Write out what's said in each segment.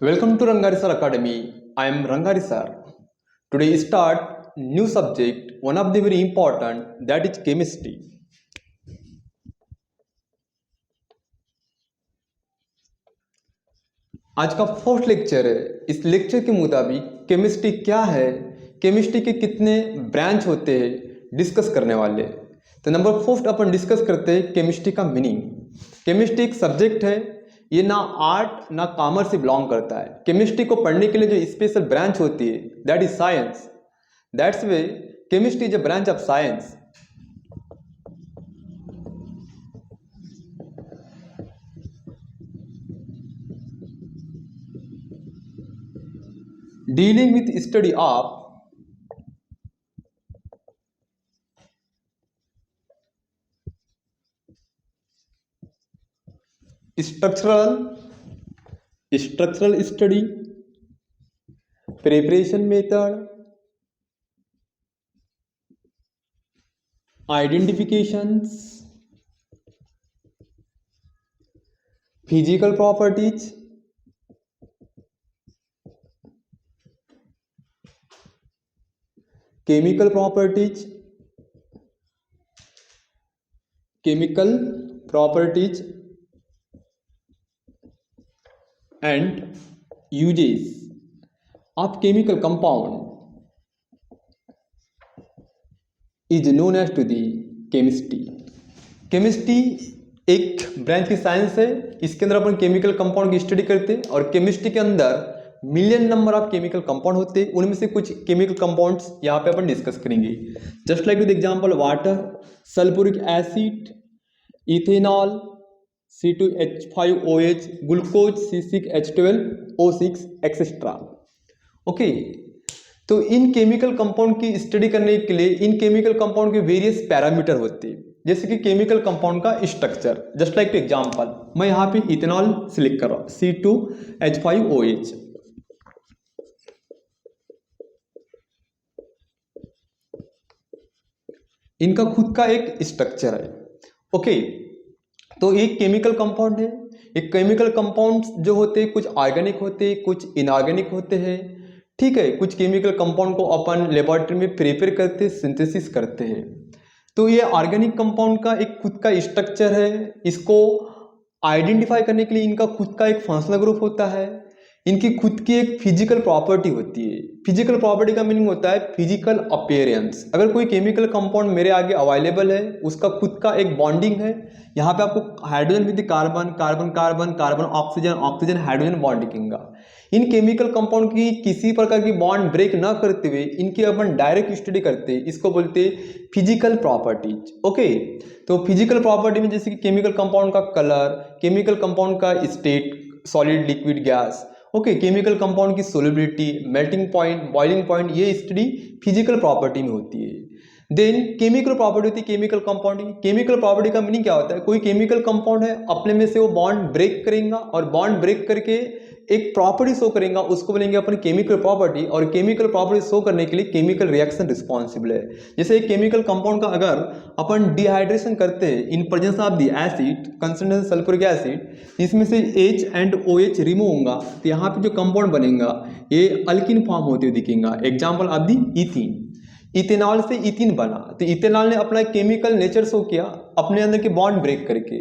Welcome to Rangarisar Academy. I am Rangarisar. Today start new subject, one of the very important, that is chemistry. आज का first lecture है। इस lecture के मुताबिक chemistry क्या है, केमिस्ट्री के कितने ब्रांच होते हैं, डिस्कस करने वाले। तो नंबर फर्स्ट अपन डिस्कस करते हैं केमिस्ट्री का मीनिंग। केमिस्ट्री एक सब्जेक्ट है, ये ना आर्ट ना कॉमर्स से बिलोंग करता है। केमिस्ट्री को पढ़ने के लिए जो स्पेशल ब्रांच होती है that is science. That's way chemistry is a branch of science. Dealing with study of structural study, preparation method, identifications, physical properties, chemical properties, and uses of chemical compound is known as to the chemistry. Chemistry एक branch की science है। इसके अंदर अपन chemical compound की study करते हैं और chemistry के अंदर million number of chemical compound होते हैं। उनमें से कुछ केमिकल कंपाउंड्स यहाँ पे अपन डिस्कस करेंगे। Just like with example water, sulphuric acid, ethanol, C2H5OH, glucose C6H12O6 etcetera. Okay, तो इन केमिकल कंपाउंड की स्टडी करने के लिए इन केमिकल कंपाउंड के वेरियस पैरामीटर होते हैं, जैसे कि केमिकल कंपाउंड का structure. Just like two example मैं यहाँ पे इथेनॉल सिलेक्ट कर रहा हूँ, C2H5OH। इनका खुद का एक स्ट्रक्चर है। ओके, तो एक केमिकल कंपाउंड है। एक केमिकल कंपाउंड जो होते हैं कुछ ऑर्गेनिक होते हैं, कुछ इनऑर्गेनिक होते हैं। ठीक है, कुछ केमिकल कंपाउंड को अपन लेबोरेटरी में प्रिपेयर करते, सिंथेसिस करते हैं। तो ये ऑर्गेनिक कंपाउंड का एक खुद का स्ट्रक्चर है। इसको आइडेंटिफाई करने के लिए इनका खुद का एक फंक्शनल ग्रुप होता है। इनकी खुद की एक फिजिकल प्रॉपर्टी होती है। फिजिकल प्रॉपर्टी का मीनिंग होता है फिजिकल अपीयरेंस। अगर कोई केमिकल कंपाउंड मेरे आगे अवेलेबल है, उसका खुद का एक बॉन्डिंग है। यहाँ पे आपको hydrogen with carbon, carbon carbon, carbon oxygen, oxygen hydrogen bond दिखेगा। इन केमिकल कंपाउंड की किसी प्रकार की बॉन्ड ब्रेक ना करते हुए इनकी अपन डायरेक्ट स्टडी करते हैं। इसको बोलते हैं फिजिकल प्रॉपर्टीज। ओके, तो फिजिकल प्रॉपर्टी में जैसे कि केमिकल कंपाउंड का कलर, केमिकल कंपाउंड का state, solid, liquid, gas. Okay, chemical compound की solubility, melting point, boiling point, ये स्टडी फिजिकल प्रॉपर्टी में होती है। देन केमिकल प्रॉपर्टी होती है केमिकल कंपाउंड की। केमिकल प्रॉपर्टी का मीनिंग क्या होता है? कोई केमिकल कंपाउंड है, अपने में से वो बॉन्ड ब्रेक करेगा और बॉन्ड ब्रेक करके एक प्रॉपर्टी शो करेगा, उसको बोलेंगे अपन केमिकल प्रॉपर्टी। और केमिकल प्रॉपर्टी शो करने के लिए केमिकल रिएक्शन रिस्पॉन्सिबल है। जैसे एक केमिकल कंपाउंड का अगर अपन डिहाइड्रेशन करते हैं in presence of the acid, concentration sulphuric acid, इसमें से H एंड OH रिमूव होगा, तो यहाँ पे जो कंपाउंड बनेगा ये अल्किन फॉर्म होते हुए दिखेगा। Example of the ethene. Ethanol से इथिन बना, तो इथेनॉल ने अपना केमिकल नेचर शो किया अपने अंदर के बॉन्ड ब्रेक करके।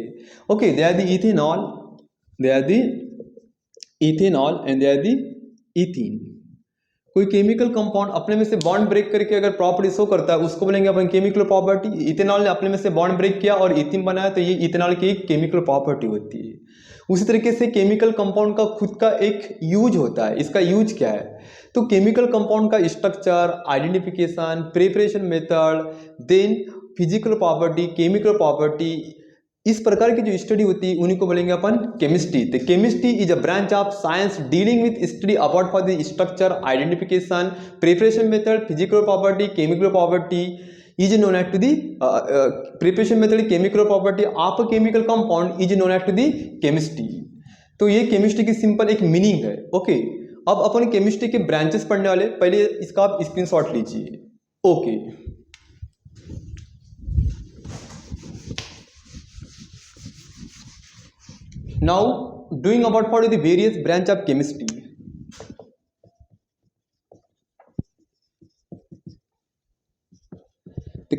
Okay, they are the ethanol, they are the ethanol and they are the ethene. कोई केमिकल कंपाउंड अपने में से बॉन्ड ब्रेक करके अगर प्रॉपर्टी शो करता है, उसको बोलेंगे अपन केमिकल प्रॉपर्टी। इथेनॉल ने अपने में से बॉन्ड ब्रेक किया और इथिन बनाया, तो ये इथेनॉल की एक केमिकल प्रॉपर्टी होती है। उसी तरीके से केमिकल कंपाउंड का खुद का एक यूज होता है। इसका यूज क्या है? तो केमिकल कंपाउंड का structure, identification, preparation method, then physical property, chemical property, इस प्रकार की जो स्टडी होती है उन्हीं को बोलेंगे अपन केमिस्ट्री। तो chemistry is a branch of science dealing with study about for the structure, identification, preparation method, physical property, chemical property is known as to the preparation method, chemical property of a chemical compound is known as to the chemistry। तो ये chemistry की simple एक meaning है। Okay, अब अपन chemistry के branches पढ़ने वाले, पहले इसका आप स्क्रीनशॉट लीजिए। Okay, now doing about for the various branch of chemistry.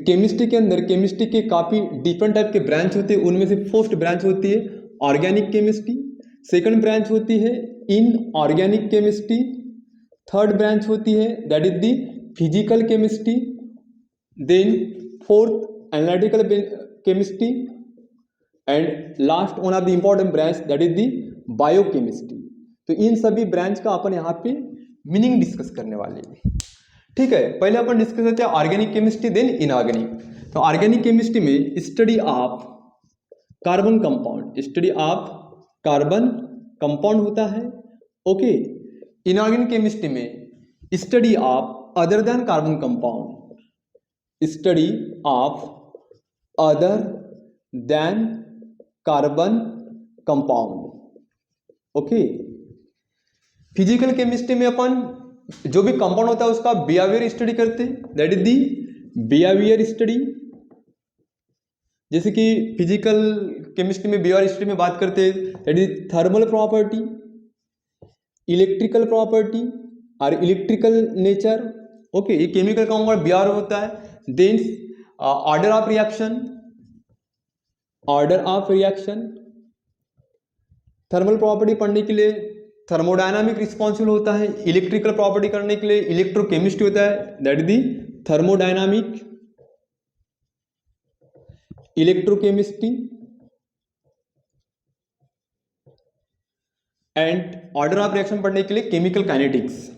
Chemistry के अंदर केमिस्ट्री के काफ़ी डिफरेंट टाइप के ब्रांच होते हैं। उनमें से फर्स्ट ब्रांच होती है ऑर्गेनिक केमिस्ट्री, सेकंड ब्रांच होती है इनऑर्गेनिक केमिस्ट्री, थर्ड ब्रांच होती है that is the physical chemistry, then fourth analytical chemistry and last one of the important branch that is the biochemistry. तो इन सभी ब्रांच का अपन यहाँ पे मीनिंग डिस्कस करने वाले हैं। ठीक है, पहले अपन डिस्कस करते हैं ऑर्गेनिक केमिस्ट्री देन इनऑर्गेनिक। तो ऑर्गेनिक केमिस्ट्री में study of carbon compound, study of carbon compound होता है। ओके, इनऑर्गेनिक केमिस्ट्री में study of other than carbon compound, study of other than carbon compound. Okay, physical chemistry में अपन जो भी compound होता है उसका बिहेवियर स्टडी करते हैं, that is the behaviour study. जैसे कि फिजिकल केमिस्ट्री में बिहेवियर स्टडी में बात करते हैं that is thermal property, electrical property और इलेक्ट्रिकल नेचर। ओके, ये केमिकल कंपाउंड बिहेवियर होता है। Then order of reaction, order of reaction. Thermal property पढ़ने के लिए थर्मोडायनामिक रिस्पॉन्सिबल होता है, इलेक्ट्रिकल प्रॉपर्टी करने के लिए इलेक्ट्रोकेमिस्ट्री होता है that is the thermodynamic, electrochemistry and order of reaction पढ़ने के लिए केमिकल काइनेटिक्स।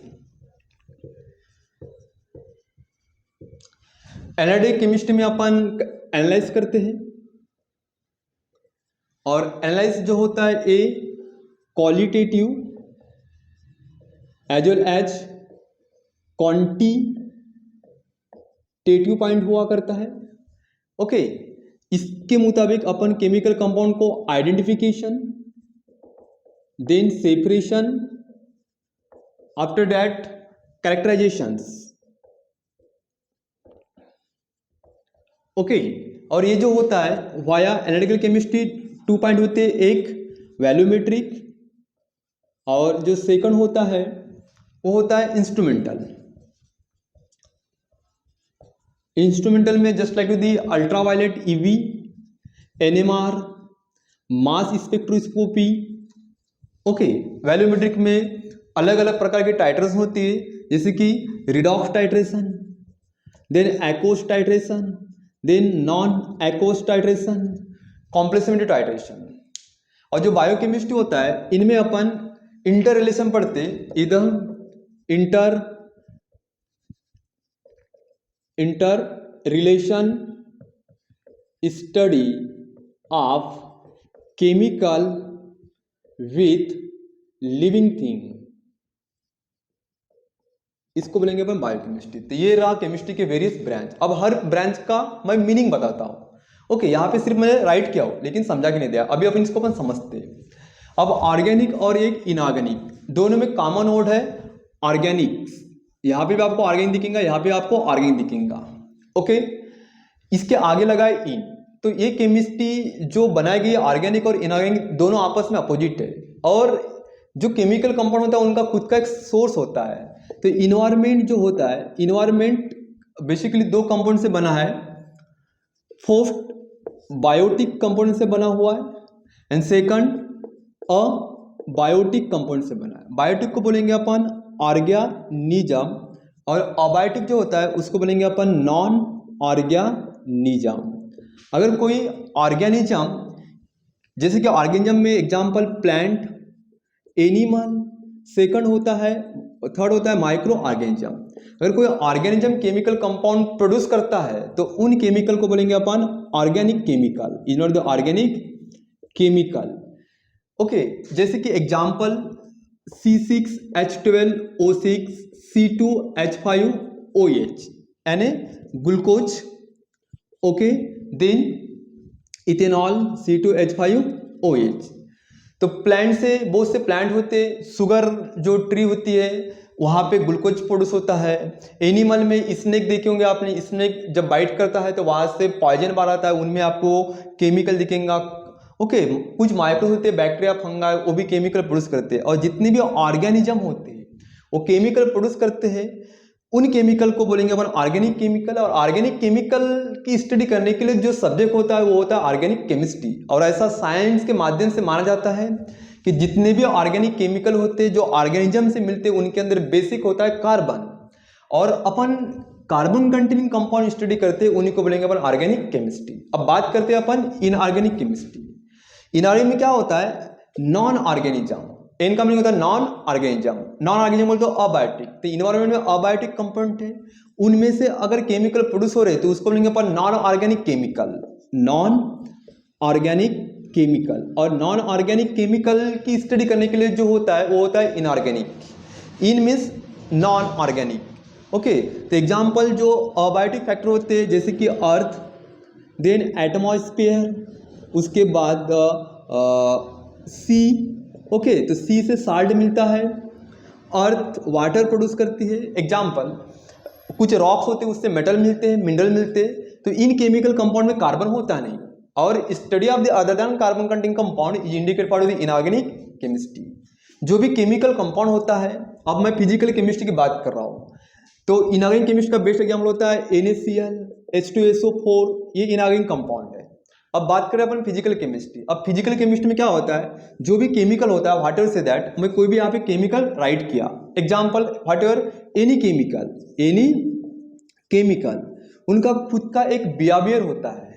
एनालिटिकल केमिस्ट्री में अपन एनालाइज करते हैं और एनालाइज जो होता है a qualitative as well as quantitative point हुआ करता है। ओके, इसके मुताबिक अपन केमिकल कंपाउंड को identification, then separation, after that characterisations. Okay, और ये जो होता है वाया एनालिटिकल केमिस्ट्री 2 पॉइंट होते हैं, एक वैल्यूमेट्रिक और जो सेकंड होता है वो होता है इंस्ट्रूमेंटल। इंस्ट्रूमेंटल में just like the ultraviolet UV, NMR, mass spectroscopy. Okay, volumetric में अलग अलग प्रकार के टाइट्रेशन होती है जैसे कि redox titration, then aqueous titration, then non aqueous titration, complexometric titration. और जो बायोकेमिस्ट्री होता है इनमें अपन इंटर रिलेशन पढ़ते, इधर inter relation study of chemical with living thing, इसको बोलेंगे अपन बायोकेमिस्ट्री। तो ये रहा केमिस्ट्री के वेरियस ब्रांच। अब हर ब्रांच का मैं मीनिंग बताता हूं। ओके, यहां पे सिर्फ मैंने राइट किया हो लेकिन समझा के नहीं दिया। अभी अपन इसको अपन समझते हैं। अब ऑर्गेनिक और एक इनऑर्गेनिक दोनों में कॉमन वर्ड है ऑर्गेनिक। यहाँ पे भी आपको ऑर्गेनिक दिखेगा, यहाँ पे आपको ऑर्गेनिक दिखेगा। ओके, इसके आगे लगा है इन। तो ये केमिस्ट्री जो बनाई गई है ऑर्गेनिक और इनऑर्गेनिक दोनों आपस में अपोजिट है, और जो केमिकल कंपाउंड होता है उनका खुद का एक सोर्स होता है। तो इन्वायरमेंट जो होता है, इन्वायरमेंट बेसिकली 2 कंपाउंड से बना है। फर्स्ट बायोटिक कंपाउंड से बना हुआ है एंड सेकंड बायोटिक कंपाउंड से बना है। बायोटिक को बोलेंगे अपन ऑर्गेनिज्म और अबायोटिक जो होता है उसको बोलेंगे अपन नॉन ऑर्गेनिज्म। अगर कोई ऑर्गेनिज्म, जैसे कि ऑर्गेनिज्म में एग्जांपल प्लांट, एनिमल, सेकंड होता है, थर्ड होता है माइक्रो ऑर्गेनिज्म। अगर कोई ऑर्गेनिज्म केमिकल कंपाउंड प्रोड्यूस करता है तो उन केमिकल को बोलेंगे अपन organic chemical, is not the organic chemical. Okay, जैसे कि एग्जांपल C6H12O6 C2H5OH यानी glucose. Okay, then ethanol C2H5OH। तो प्लांट से बहुत से प्लांट होते, शुगर जो ट्री होती है वहाँ पे ग्लूकोज प्रोड्यूस होता है। एनिमल में स्नेक देखे होंगे आपने, स्नेक जब बाइट करता है तो वहाँ से पॉइजन बाहर आता है, उनमें आपको केमिकल दिखेगा। ओके, कुछ माइक्रो होते हैं, बैक्टीरिया, फंगाई, वो भी केमिकल प्रोड्यूस करते हैं। और जितने भी ऑर्गेनिज्म होते हैं वो केमिकल प्रोड्यूस करते हैं। उन केमिकल को बोलेंगे अपन ऑर्गेनिक केमिकल। और ऑर्गेनिक केमिकल की स्टडी करने के लिए जो सब्जेक्ट होता है वो होता है ऑर्गेनिक केमिस्ट्री। और ऐसा साइंस के माध्यम से माना जाता है कि जितने भी ऑर्गेनिक केमिकल होते हैं जो ऑर्गेनिज्म से मिलते हैं उनके अंदर बेसिक होता है कार्बन, और अपन कार्बन कंटेनिंग कंपाउंड स्टडी करते हैं उन्हीं को बोलेंगे अपन ऑर्गेनिक केमिस्ट्री। अब बात करते हैं अपन इनऑर्गेनिक केमिस्ट्री। इनऑर्गेनिक में क्या होता है, नॉन ऑर्गेनिज्म, इनका मीनिंग होता है नॉन ऑर्गेनिज्म। नॉन ऑर्गेनिज्म बोलते हो अबायोटिक, तो इन्वायरमेंट में अबायोटिक कंपोनेंट है, उनमें से अगर केमिकल प्रोड्यूस हो रहे तो उसको बोलेंगे अपन non organic chemical, non organic chemical. और नॉन ऑर्गेनिक केमिकल की स्टडी करने के लिए जो होता है वो होता है inorganic. In means non organic, okay. तो एग्जाम्पल जो अबायोटिक फैक्टर होते हैं जैसे कि अर्थ, देन एटमॉस्फेयर, उसके बाद सी, ओके। तो सी से साल्ट मिलता है, अर्थ वाटर प्रोड्यूस करती है। एग्जाम्पल कुछ रॉक्स होते हैं उससे मेटल मिलते हैं, मिनरल मिलते हैं। तो इन केमिकल कंपाउंड में कार्बन होता नहीं, और study of the other than carbon containing compound is indicate part of the inorganic chemistry. जो भी केमिकल कंपाउंड होता है, अब मैं फिजिकल केमिस्ट्री की बात कर रहा हूँ, तो इनऑर्गेनिक केमिस्ट्री का बेस्ट एग्जाम्पल होता है NaCl, H2SO4, ये इनऑर्गेनिक कंपाउंड है। अब बात करें अपन फिजिकल केमिस्ट्री। अब फिजिकल केमिस्ट्री में क्या होता है, जो भी केमिकल होता है व्हाट एवर से दैट, मैं कोई भी यहाँ पे केमिकल राइट किया, example what ever any chemical, उनका खुद का एक बिहेवियर होता है।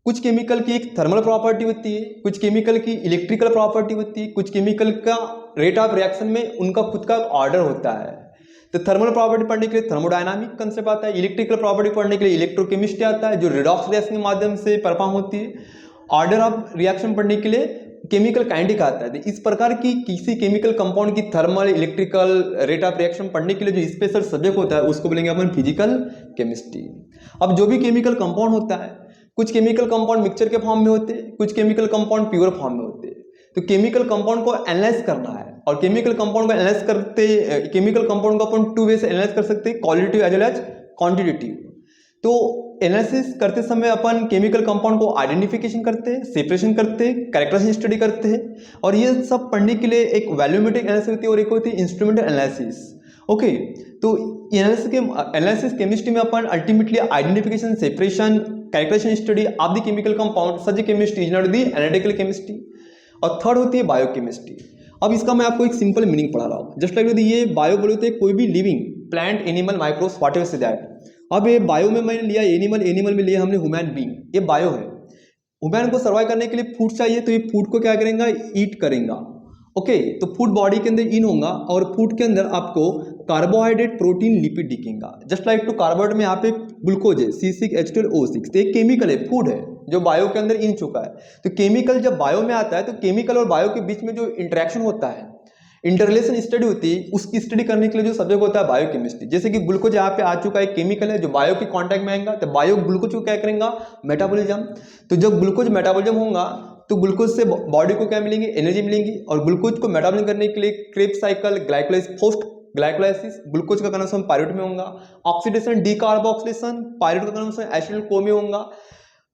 कुछ केमिकल की एक थर्मल प्रॉपर्टी होती है, कुछ केमिकल की इलेक्ट्रिकल प्रॉपर्टी होती है, कुछ केमिकल का रेट ऑफ रिएक्शन में उनका खुद का ऑर्डर होता है। तो थर्मल प्रॉपर्टी पढ़ने के लिए थर्मोडायनामिक कंसेप्ट आता है, इलेक्ट्रिकल प्रॉपर्टी पढ़ने के लिए इलेक्ट्रोकेमिस्ट्री आता है जो रिडॉक्स रिएक्शन के माध्यम से परफॉर्म होती है, ऑर्डर ऑफ रिएक्शन पढ़ने के लिए केमिकल काइनेटिक आता है। तो इस प्रकार की किसी केमिकल कंपाउंड की thermal, electrical, rate of reaction पढ़ने के लिए जो स्पेशल सब्जेक्ट होता है उसको बोलेंगे अपन फिजिकल केमिस्ट्री। अब जो भी केमिकल कंपाउंड होता है, कुछ केमिकल कंपाउंड मिक्सचर के फॉर्म में होते हैं, कुछ केमिकल कंपाउंड प्योर फॉर्म में होते हैं। तो केमिकल कंपाउंड को एनालाइज करना है, और केमिकल कंपाउंड को एनालाइज करते, केमिकल कंपाउंड को अपन टू वे से एनालाइज कर सकते हैं, qualitative as well as quantitative. तो एनालिसिस करते समय अपन केमिकल कंपाउंड को आइडेंटिफिकेशन करते हैं, सेपरेशन करते हैं, कैरेक्टरिस्टिक स्टडी करते हैं, और ये सब पढ़ने के लिए एक वैल्यूमेट्रिक एनालिसिस होती है और एक होती है इंस्ट्रूमेंटल एनालिसिस, ओके। तो एनालिसिस केमिस्ट्री में अपन ultimately identification, separation, characteristic study of the chemical compound, such chemistry is not the analytical chemistry. और थर्ड होती है बायोकेमिस्ट्री। अब इसका मैं आपको एक सिंपल मीनिंग पढ़ा रहा हूँ, जस्ट लाइक ये बायो बोलते हैं कोई भी living plant, animal, microbes, whatever say that. अब ये बायो में मैंने लिया एनिमल, एनिमल में लिया हमने ह्यूमन बीइंग, ये बायो है। ह्यूमन को सर्वाइव करने के लिए फूड चाहिए, तो ये फूड को क्या करेगा, ईट करेगा, ओके। तो फूड बॉडी के अंदर इन होगा, और फूड के अंदर आपको कार्बोहाइड्रेट, प्रोटीन, लिपिड दिखेगा। जस्ट लाइक टू कार्बोहाइड्रेट में यहाँ पे ग्लूकोज है, C6H12O6, तो एक केमिकल है, फूड है जो बायो के अंदर इन चुका है। तो केमिकल जब बायो में आता है तो केमिकल और बायो के बीच में जो इंटरेक्शन होता है, इंटररिलेशन स्टडी होती है, उसकी स्टडी करने के लिए जो सब्जेक्ट होता है बायोकेमिस्ट्री। जैसे कि ग्लूकोज यहाँ पे आ चुका है, केमिकल है जो बायो के कांटेक्ट में आएगा, तो बायो ग्लूकोज को क्या करेगा, मेटाबॉलिज्म। तो जब ग्लूकोज मेटाबॉलिज्म होगा तो ग्लूकोज से बॉडी को क्या मिलेंगे, एनर्जी मिलेंगी, और ग्लूकोज को मेटाबॉलिज्म करने के लिए Krebs cycle, glycolysis, post glycolysis, glucose का कन्वर्शन पायरुवेट में होगा, ऑक्सीडेशन, डीकार्बोक्सिलेशन, पायरुवेट का कन्वर्शन एसिटिल को में होगा,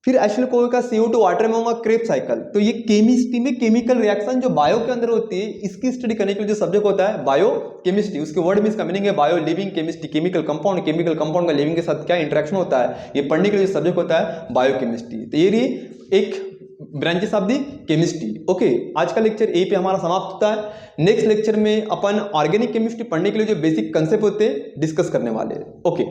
फिर एसिटिल को का CO2 वाटर में होगा, क्रेब्स साइकिल। तो ये केमिस्ट्री में केमिकल रिएक्शन जो बायो के अंदर होती है, इसकी स्टडी करने के लिए जो सब्जेक्ट होता है बायो केमिस्ट्री। उसके वर्ड में इसका मीनिंग है bio, living, chemistry, chemical compound, chemical compound का लिविंग के साथ क्या इंटरेक्शन होता है, ये पढ़ने के लिए जो सब्जेक्ट होता है बायो केमिस्ट्री। तो ये एक branches of the chemistry, okay. आज का लेक्चर यहीं पे हमारा समाप्त होता है। नेक्स्ट लेक्चर में अपन ऑर्गेनिक केमिस्ट्री पढ़ने के लिए जो बेसिक कंसेप्ट होते हैं डिस्कस करने वाले हैं, ओके।